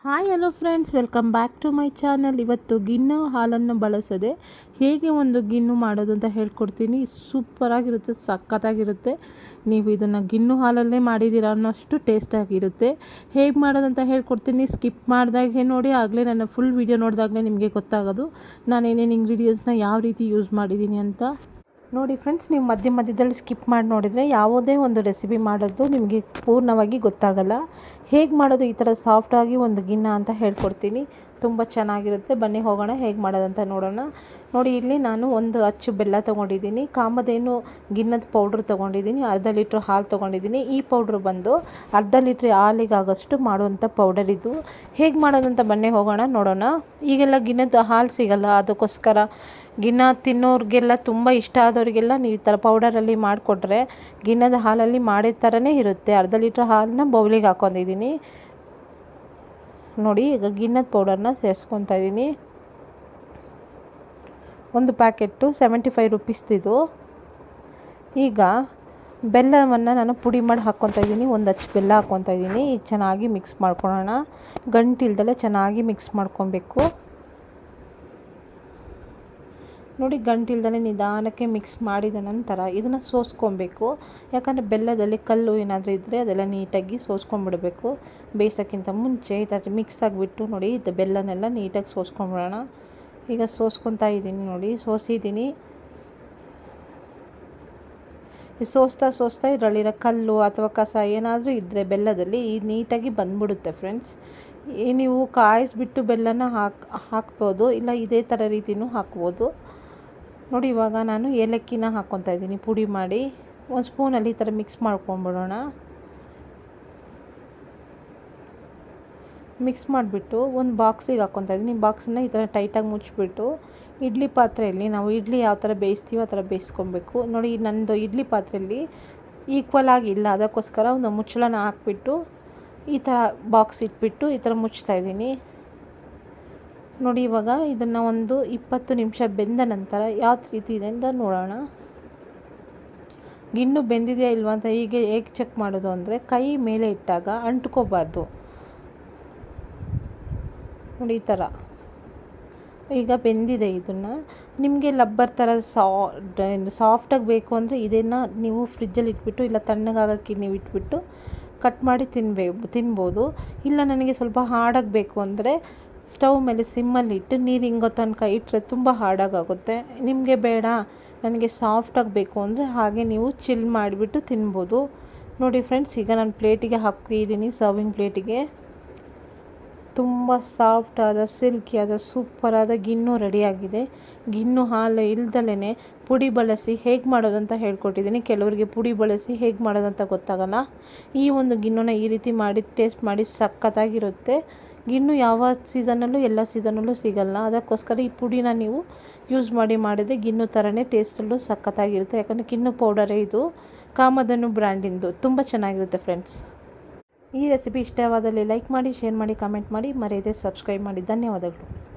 Hi hello friends, welcome back to my channel. ಇವತ್ತು ಗಿಣ್ಣು ಹಾಲನ್ನು ಬಳಸದೆ ಹೇಗೆ ಒಂದು ಗಿಣ್ಣು ಮಾಡೋದು ಅಂತ ಹೇಳ್ಕೊಡ್ತೀನಿ. ಸೂಪರಾಗಿರುತ್ತೆ, ಸಖತ್ತಾಗಿರುತ್ತೆ. ನೀವು ಇದನ್ನು ಗಿಣ್ಣು ಹಾಲಲ್ಲೇ ಮಾಡಿದ್ದೀರಾ ಅನ್ನೋಷ್ಟು ಟೇಸ್ಟಾಗಿರುತ್ತೆ. ಹೇಗೆ ಮಾಡೋದಂತ ಹೇಳ್ಕೊಡ್ತೀನಿ. ಸ್ಕಿಪ್ ಮಾಡಿದಾಗೆ ನೋಡಿ, ಆಗಲೇ ನನ್ನ ಫುಲ್ ವೀಡಿಯೋ ನೋಡಿದಾಗಲೇ ನಿಮಗೆ ಗೊತ್ತಾಗೋದು ನಾನು ಏನೇನು ಇಂಗ್ರೀಡಿಯೆಂಟ್ಸ್ನ ಯಾವ ರೀತಿ ಯೂಸ್ ಮಾಡಿದ್ದೀನಿ ಅಂತ. ನೋಡಿ ಫ್ರೆಂಡ್ಸ್, ನೀವು ಮಧ್ಯದಲ್ಲಿ ಸ್ಕಿಪ್ ಮಾಡಿ ನೋಡಿದರೆ ಯಾವುದೇ ಒಂದು ರೆಸಿಪಿ ಮಾಡೋದು ನಿಮಗೆ ಪೂರ್ಣವಾಗಿ ಗೊತ್ತಾಗಲ್ಲ. ಹೇಗೆ ಮಾಡೋದು ಈ ಥರ ಸಾಫ್ಟಾಗಿ ಒಂದು ಗಿಣ್ಣ ಅಂತ ಹೇಳ್ಕೊಡ್ತೀನಿ. ತುಂಬ ಚೆನ್ನಾಗಿರುತ್ತೆ. ಬನ್ನಿ ಹೋಗೋಣ, ಹೇಗೆ ಮಾಡೋದಂತ ನೋಡೋಣ. ನೋಡಿ, ಇಲ್ಲಿ ನಾನು ಒಂದು ಅಚ್ಚು ಬೆಲ್ಲ ತೊಗೊಂಡಿದ್ದೀನಿ. ಕಾಮಧೇನು ಗಿಣ್ಣದ ಪೌಡ್ರ್ ತೊಗೊಂಡಿದ್ದೀನಿ. ಅರ್ಧ ಲೀಟ್ರ್ ಹಾಲು ತೊಗೊಂಡಿದ್ದೀನಿ. ಈ ಪೌಡ್ರ್ ಬಂದು ಅರ್ಧ ಲೀಟ್ರ್ ಹಾಲಿಗಾಗೋಷ್ಟು ಮಾಡುವಂಥ ಪೌಡರ್ ಇದು. ಹೇಗೆ ಮಾಡೋದಂತ ಬನ್ನಿ ಹೋಗೋಣ ನೋಡೋಣ. ಈಗೆಲ್ಲ ಗಿಣ್ಣದ ಹಾಲು ಸಿಗಲ್ಲ, ಅದಕ್ಕೋಸ್ಕರ ಗಿಣ್ಣ ತಿನ್ನೋರಿಗೆಲ್ಲ ತುಂಬ ಇಷ್ಟ ಆದವರಿಗೆಲ್ಲ ನೀವು ಈ ಥರ ಪೌಡರಲ್ಲಿ ಮಾಡಿಕೊಟ್ರೆ ಗಿಣ್ಣದ ಹಾಲಲ್ಲಿ ಮಾಡಿದ ಥರನೇ ಇರುತ್ತೆ. ಅರ್ಧ ಲೀಟ್ರ್ ಹಾಲನ್ನ ಬೌಲಿಗೆ ಹಾಕ್ಕೊಂಡಿದ್ದೀನಿ. ನೋಡಿ, ಈಗ ಗಿಣ್ಣದ ಪೌಡರ್ನ ಸೇರಿಸ್ಕೊತಾ ಇದ್ದೀನಿ. ಒಂದು ಪ್ಯಾಕೆಟು 75 ರುಪೀಸ್ದಿದು. ಈಗ ಬೆಲ್ಲವನ್ನು ನಾನು ಪುಡಿ ಮಾಡಿ ಹಾಕ್ಕೊತಾ ಇದ್ದೀನಿ. ಒಂದು ಅಚ್ಚು ಬೆಲ್ಲ ಹಾಕ್ಕೊತಾ ಇದ್ದೀನಿ. ಈಗ ಚೆನ್ನಾಗಿ ಮಿಕ್ಸ್ ಮಾಡ್ಕೊಳ್ಳೋಣ. ಗಂಟಿಲ್ದಲೆ ಚೆನ್ನಾಗಿ ಮಿಕ್ಸ್ ಮಾಡ್ಕೊಬೇಕು. ನೋಡಿ, ಗಂಟಿಲ್ದಲೆ ನಿಧಾನಕ್ಕೆ ಮಿಕ್ಸ್ ಮಾಡಿದ ನಂತರ ಇದನ್ನು ಸೋಸ್ಕೊಬೇಕು. ಯಾಕಂದರೆ ಬೆಲ್ಲದಲ್ಲಿ ಕಲ್ಲು ಏನಾದರೂ ಇದ್ದರೆ ಅದೆಲ್ಲ ನೀಟಾಗಿ ಸೋಸ್ಕೊಂಡ್ಬಿಡಬೇಕು. ಬೇಯಿಸೋಕ್ಕಿಂತ ಮುಂಚೆ ಈ ಥರ ಮಿಕ್ಸ್ ಆಗಿಬಿಟ್ಟು ನೋಡಿ, ಇದು ಬೆಲ್ಲನೆಲ್ಲ ನೀಟಾಗಿ ಸೋಸ್ಕೊಂಡ್ಬಿಡೋಣ. ಈಗ ಸೋಸ್ಕೊತಾ ಇದ್ದೀನಿ. ನೋಡಿ, ಸೋಸಿದ್ದೀನಿ. ಸೋಸ್ತಾ ಇದರಲ್ಲಿರೋ ಕಲ್ಲು ಅಥವಾ ಕಸ ಏನಾದರೂ ಇದ್ದರೆ ಬೆಲ್ಲದಲ್ಲಿ ಈ ನೀಟಾಗಿ ಬಂದ್ಬಿಡುತ್ತೆ ಫ್ರೆಂಡ್ಸ್. ನೀವು ಕಾಯಿಸ್ಬಿಟ್ಟು ಬೆಲ್ಲನ ಹಾಕ್ಬೋದು, ಇಲ್ಲ ಇದೇ ಥರ ರೀತಿಯೂ ಹಾಕ್ಬೋದು. ನೋಡಿ, ಇವಾಗ ನಾನು ಏಲಕ್ಕಿನ ಹಾಕ್ಕೊತಾ ಇದ್ದೀನಿ ಪುಡಿ ಮಾಡಿ. ಒಂದು ಸ್ಪೂನಲ್ಲಿ ಈ ಥರ ಮಿಕ್ಸ್ ಮಾಡ್ಕೊಂಬಿಡೋಣ. ಮಿಕ್ಸ್ ಮಾಡಿಬಿಟ್ಟು ಒಂದು ಬಾಕ್ಸಿಗೆ ಹಾಕ್ಕೊತಾ ಇದ್ದೀನಿ. ಬಾಕ್ಸನ್ನ ಈ ಥರ ಟೈಟಾಗಿ ಮುಚ್ಚಿಬಿಟ್ಟು ಇಡ್ಲಿ ಪಾತ್ರೆಯಲ್ಲಿ ನಾವು ಇಡ್ಲಿ ಯಾವ ಥರ ಬೇಯಿಸ್ತೀವೋ ಆ ಥರ ಬೇಯಿಸ್ಕೊಬೇಕು. ನೋಡಿ, ನನ್ನದು ಇಡ್ಲಿ ಪಾತ್ರೆಯಲ್ಲಿ ಈಕ್ವಲ್ ಆಗಿಲ್ಲ, ಅದಕ್ಕೋಸ್ಕರ ಒಂದು ಮುಚ್ಚಳನ ಹಾಕ್ಬಿಟ್ಟು ಈ ಥರ ಬಾಕ್ಸ್ ಇಟ್ಬಿಟ್ಟು ಈ ಥರ ಮುಚ್ತಾ ಇದ್ದೀನಿ. ನೋಡಿ, ಇವಾಗ ಇದನ್ನು ಒಂದು 20 ನಿಮಿಷ ಬೆಂದ ನಂತರ ಯಾವ ರೀತಿ ಇದೆ ಅಂತ ನೋಡೋಣ. ಗಿಣ್ಣು ಬೆಂದಿದೆಯಾ ಇಲ್ವಾ ಅಂತ ಹೀಗೆ ಹೇಗೆ ಚೆಕ್ ಮಾಡೋದು ಅಂದರೆ, ಕೈ ಮೇಲೆ ಇಟ್ಟಾಗ ಅಂಟ್ಕೋಬಾರ್ದು. ನೋಡಿ, ಈ ಥರ ಈಗ ಬೆಂದಿದೆ. ಇದನ್ನು ನಿಮಗೆ ಲಬ್ಬರ್ ಥರ ಸಾಫ್ಟಾಗಿ ಬೇಕು ಅಂದರೆ ಇದನ್ನು ನೀವು ಫ್ರಿಜ್ಜಲ್ಲಿ ಇಟ್ಬಿಟ್ಟು ಇಲ್ಲ ತಣ್ಣಗಾಗೋಕ್ಕೆ ನೀವು ಇಟ್ಬಿಟ್ಟು ಕಟ್ ಮಾಡಿ ತಿನ್ಬೋದು. ಇಲ್ಲ ನನಗೆ ಸ್ವಲ್ಪ ಹಾರ್ಡಾಗಿ ಬೇಕು ಅಂದರೆ ಸ್ಟವ್ ಮೇಲೆ ಸಿಮ್ಮಲ್ಲಿ ಇಟ್ಟು ನೀರು ಹಿಂಗೋ ತನಕ ಇಟ್ಟರೆ ತುಂಬ ಹಾರ್ಡಾಗುತ್ತೆ. ನಿಮಗೆ ಬೇಡ, ನನಗೆ ಸಾಫ್ಟಾಗಿ ಬೇಕು ಅಂದರೆ ಹಾಗೆ ನೀವು ಚಿಲ್ ಮಾಡಿಬಿಟ್ಟು ತಿನ್ಬೋದು. ನೋಡಿ ಫ್ರೆಂಡ್ಸ್, ಈಗ ನಾನು ಪ್ಲೇಟಿಗೆ ಹಾಕಿದ್ದೀನಿ, ಸರ್ವಿಂಗ್ ಪ್ಲೇಟಿಗೆ. ತುಂಬ ಸಾಫ್ಟಾದ ಸಿಲ್ಕಿಯಾದ ಸೂಪರಾದ ಗಿಣ್ಣು ರೆಡಿಯಾಗಿದೆ. ಗಿಣ್ಣು ಹಾಲು ಇಲ್ದಲೇ ಪುಡಿ ಬಳಸಿ ಹೇಗೆ ಮಾಡೋದಂತ ಹೇಳ್ಕೊಟ್ಟಿದ್ದೀನಿ. ಕೆಲವರಿಗೆ ಪುಡಿ ಬಳಸಿ ಹೇಗೆ ಮಾಡೋದಂತ ಗೊತ್ತಾಗಲ್ಲ. ಈ ಒಂದು ಗಿಣ್ಣುನ ಈ ರೀತಿ ಮಾಡಿ ಟೇಸ್ಟ್ ಮಾಡಿ, ಸಖತ್ತಾಗಿರುತ್ತೆ. ಗಿಣ್ಣು ಯಾವ ಸೀಸನಲ್ಲೂ ಎಲ್ಲ ಸೀಸನಲ್ಲೂ ಸಿಗಲ್ಲ, ಅದಕ್ಕೋಸ್ಕರ ಈ ಪುಡಿನ ನೀವು ಯೂಸ್ ಮಾಡಿದರೆ ಗಿಣ್ಣು ಥರನೇ ಟೇಸ್ಟಲ್ಲೂ ಸಖತ್ತಾಗಿರುತ್ತೆ. ಯಾಕಂದರೆ ಗಿಣ್ಣು ಪೌಡರೇ ಇದು, ಕಾಮಧೇನು ಬ್ರ್ಯಾಂಡಿಂದು. ತುಂಬ ಚೆನ್ನಾಗಿರುತ್ತೆ ಫ್ರೆಂಡ್ಸ್. ಈ ರೆಸಿಪಿ ಇಷ್ಟವಾದಲ್ಲಿ ಲೈಕ್ ಮಾಡಿ, ಶೇರ್ ಮಾಡಿ, ಕಮೆಂಟ್ ಮಾಡಿ, ಮರೆಯದೆ ಸಬ್ಸ್ಕ್ರೈಬ್ ಮಾಡಿ. ಧನ್ಯವಾದಗಳು.